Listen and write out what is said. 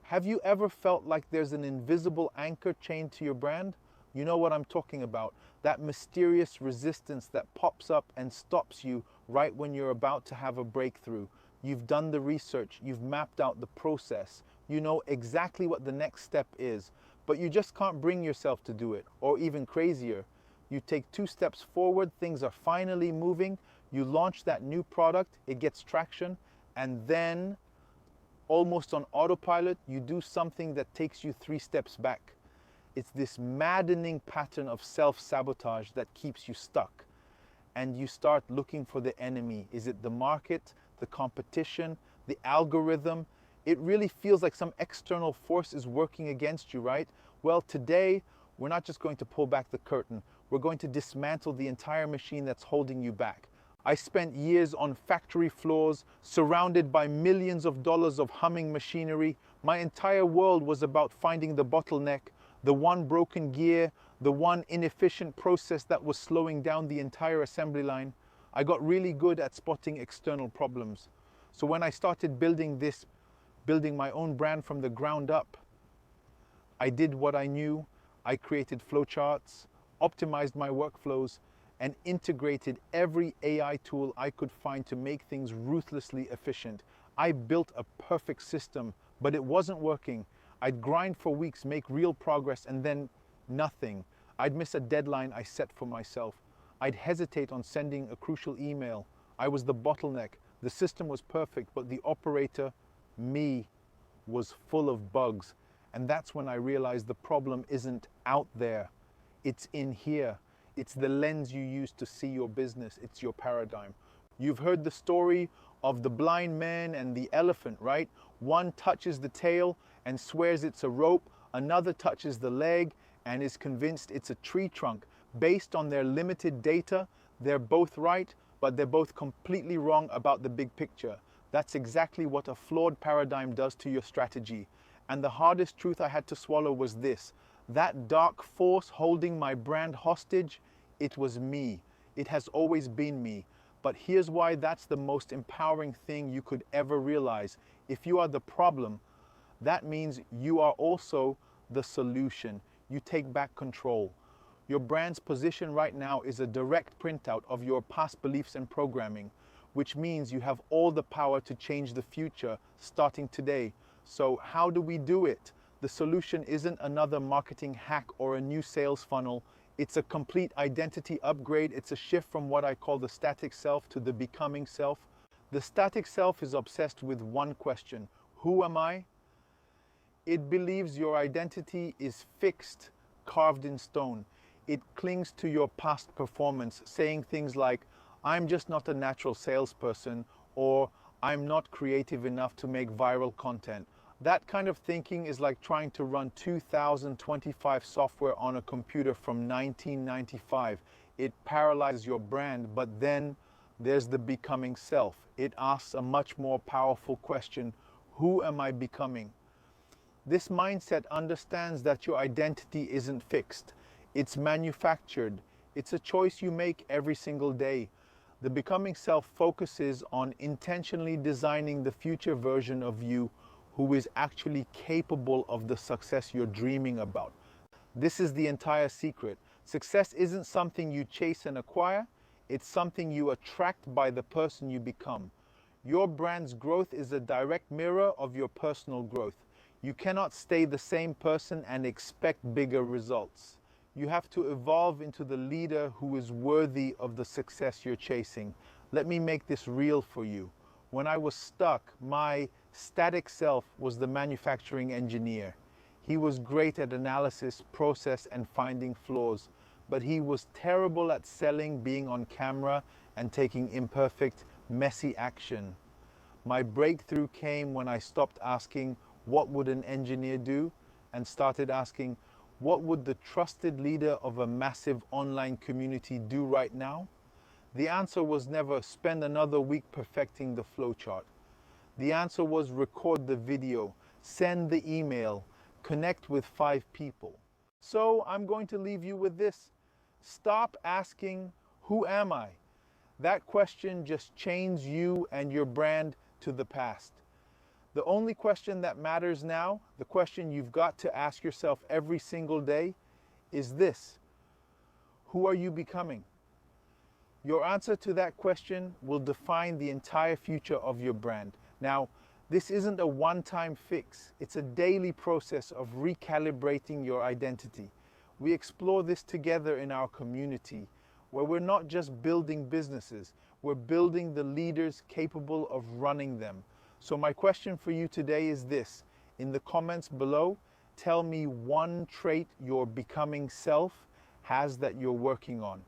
Have you ever felt like there's an invisible anchor chained to your brand? You know what I'm talking about. That mysterious resistance that pops up and stops you right when you're about to have a breakthrough. You've done the research, you've mapped out the process, you know exactly what the next step is, but you just can't bring yourself to do it, or even crazier. You take 2 steps forward, things are finally moving, you launch that new product, it gets traction, and then almost on autopilot, you do something that takes you 3 steps back. It's this maddening pattern of self-sabotage that keeps you stuck. And you start looking for the enemy. Is it the market, the competition, the algorithm? It really feels like some external force is working against you, right? Well, today, we're not just going to pull back the curtain. We're going to dismantle the entire machine that's holding you back. I spent years on factory floors, surrounded by millions of dollars of humming machinery. My entire world was about finding the bottleneck, the one broken gear, the one inefficient process that was slowing down the entire assembly line. I got really good at spotting external problems. So when I started building my own brand from the ground up, I did what I knew. I created flowcharts, optimized my workflows, and integrated every AI tool I could find to make things ruthlessly efficient. I built a perfect system, but it wasn't working. I'd grind for weeks, make real progress, and then nothing. I'd miss a deadline I set for myself. I'd hesitate on sending a crucial email. I was the bottleneck. The system was perfect, but the operator, me, was full of bugs. And that's when I realized the problem isn't out there. It's in here. It's the lens you use to see your business. It's your paradigm. You've heard the story of the blind man and the elephant, right? One touches the tail and swears it's a rope. Another touches the leg and is convinced it's a tree trunk. Based on their limited data, they're both right, but they're both completely wrong about the big picture. That's exactly what a flawed paradigm does to your strategy. And the hardest truth I had to swallow was this. That dark force holding my brand hostage, it was me. It has always been me. But here's why that's the most empowering thing you could ever realize. If you are the problem, that means you are also the solution. You take back control. Your brand's position right now is a direct printout of your past beliefs and programming, which means you have all the power to change the future starting today. So how do we do it? The solution isn't another marketing hack or a new sales funnel. It's a complete identity upgrade. It's a shift from what I call the static self to the becoming self. The static self is obsessed with one question. Who am I? It believes your identity is fixed, carved in stone. It clings to your past performance, saying things like, I'm just not a natural salesperson, or I'm not creative enough to make viral content. That kind of thinking is like trying to run 2025 software on a computer from 1995. It paralyzes your brand, but then there's the becoming self. It asks a much more powerful question. Who am I becoming? This mindset understands that your identity isn't fixed. It's manufactured. It's a choice you make every single day. The becoming self focuses on intentionally designing the future version of you who is actually capable of the success you're dreaming about. This is the entire secret. Success isn't something you chase and acquire, it's something you attract by the person you become. Your brand's growth is a direct mirror of your personal growth. You cannot stay the same person and expect bigger results. You have to evolve into the leader who is worthy of the success you're chasing. Let me make this real for you. When I was stuck, my static self was the manufacturing engineer. He was great at analysis, process, and finding flaws, but he was terrible at selling, being on camera, and taking imperfect, messy action. My breakthrough came when I stopped asking, what would an engineer do? And started asking, what would the trusted leader of a massive online community do right now? The answer was never spend another week perfecting the flowchart. The answer was record the video, send the email, connect with 5 people. So I'm going to leave you with this. Stop asking, who am I? That question just chains you and your brand to the past. The only question that matters now, the question you've got to ask yourself every single day, is this: who are you becoming? Your answer to that question will define the entire future of your brand. Now, this isn't a one-time fix. It's a daily process of recalibrating your identity. We explore this together in our community, where we're not just building businesses, we're building the leaders capable of running them. So my question for you today is this: in the comments below, tell me one trait your becoming self has that you're working on.